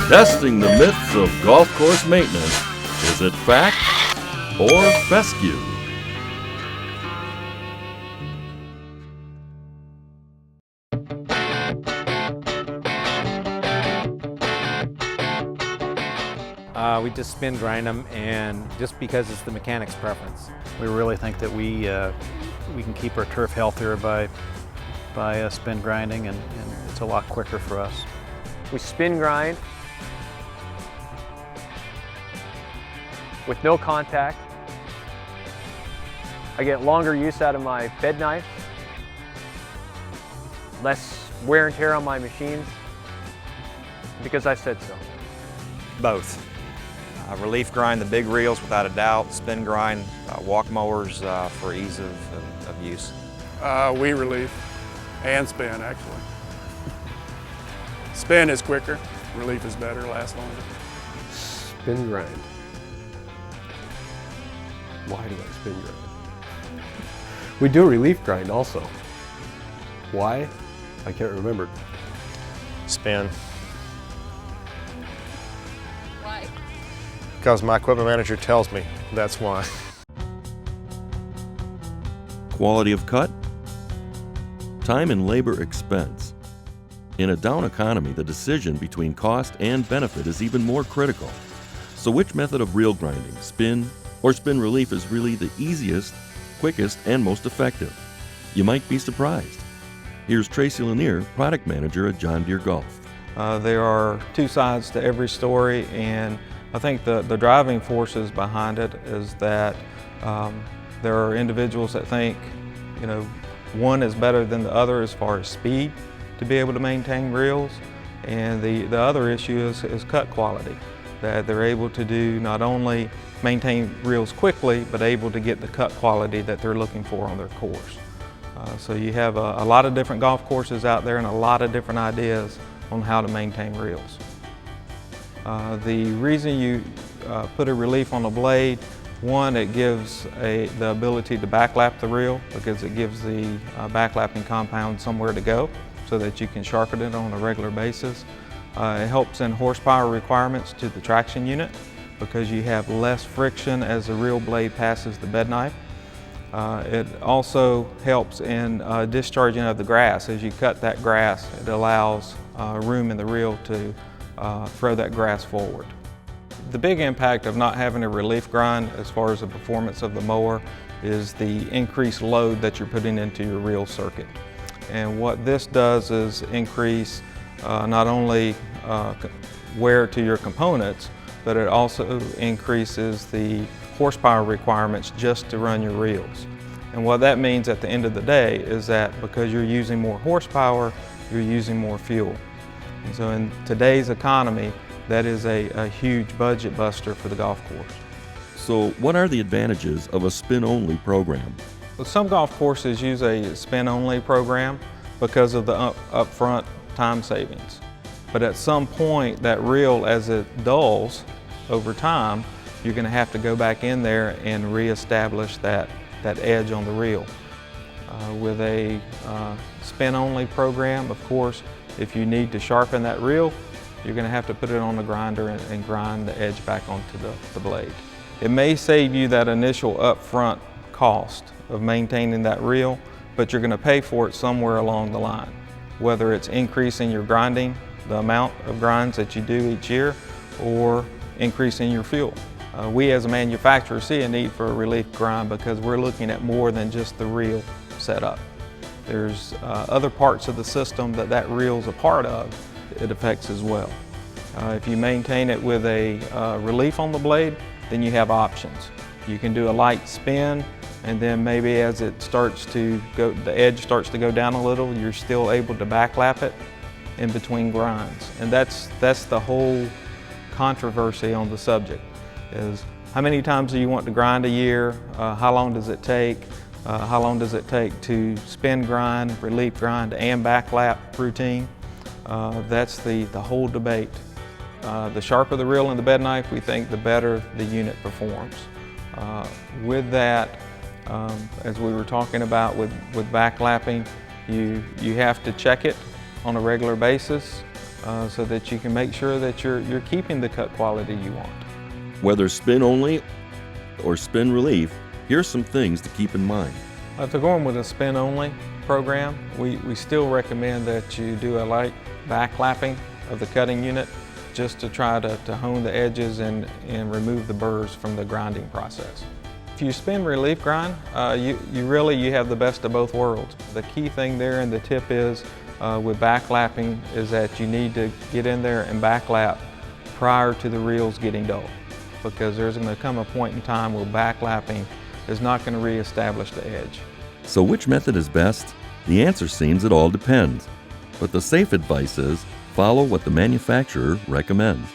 Testing the myths of golf course maintenance. Is it fact or fescue? We just spin grind them, and just because it's the mechanic's preference. We really think that we can keep our turf healthier by spin grinding, and it's a lot quicker for us. We spin grind with no contact. I get longer use out of my bed knife, less wear and tear on my machines, because I said so. Both. Relief grind the big reels without a doubt, spin grind walk mowers for ease of use. We relief and spin, actually. Spin is quicker, relief is better, lasts longer. Spin grind. Why do I spin grind? We do relief grind also. Why? I can't remember. Spin. Why? Because my equipment manager tells me that's why. Quality of cut? Time and labor expense. In a down economy, the decision between cost and benefit is even more critical. So which method of reel grinding, spin or spin relief, is really the easiest, quickest, and most effective? You might be surprised. Here's Tracy Lanier, product manager at John Deere Golf. There are two sides to every story, and I think the driving forces behind it is that there are individuals that think, one is better than the other as far as speed to be able to maintain reels, and the other issue is cut quality, that they're able to do not only maintain reels quickly, but able to get the cut quality that they're looking for on their course. So you have a lot of different golf courses out there and a lot of different ideas on how to maintain reels. The reason you put a relief on the blade, one, it gives the ability to backlap the reel, because it gives the backlapping compound somewhere to go so that you can sharpen it on a regular basis. It helps in horsepower requirements to the traction unit, because you have less friction as the reel blade passes the bed knife. It also helps in discharging of the grass. As you cut that grass, it allows room in the reel to throw that grass forward. The big impact of not having a relief grind as far as the performance of the mower is the increased load that you're putting into your reel circuit. And what this does is increase not only wear to your components, but it also increases the horsepower requirements just to run your reels. And what that means at the end of the day is that because you're using more horsepower, you're using more fuel. And so in today's economy, that is a huge budget buster for the golf course. So what are the advantages of a spin-only program? Well, some golf courses use a spin-only program because of the upfront time savings. But at some point, that reel, as it dulls over time, you're going to have to go back in there and reestablish that edge on the reel. With a spin-only program, of course, if you need to sharpen that reel, you're going to have to put it on the grinder and grind the edge back onto the blade. It may save you that initial upfront cost of maintaining that reel, but you're going to pay for it somewhere along the line, whether it's increasing your grinding, the amount of grinds that you do each year, or increasing your fuel. We as a manufacturer see a need for a relief grind because we're looking at more than just the reel setup. There's other parts of the system that reel's a part of, it affects as well. If you maintain it with a relief on the blade, then you have options. You can do a light spin, and then maybe as it starts to go, the edge starts to go down a little, you're still able to backlap it in between grinds. And that's the whole controversy on the subject, is how many times do you want to grind a year? How long does it take? How long does it take to spin grind, relief grind, and backlap routine? That's the whole debate. The sharper the reel and the bed knife, we think the better the unit performs. With that, as we were talking about with backlapping, you have to check it on a regular basis. so that you can make sure that you're keeping the cut quality you want. Whether spin only or spin relief, here's some things to keep in mind. If they're going with a spin only program, we still recommend that you do a light back lapping of the cutting unit just to try to hone the edges and remove the burrs from the grinding process. If you spin relief grind, you have the best of both worlds. The key thing there and the tip is with back lapping is that you need to get in there and back lap prior to the reels getting dull, because there's going to come a point in time where back lapping is not going to reestablish the edge. So which method is best? The answer seems it all depends. But the safe advice is follow what the manufacturer recommends.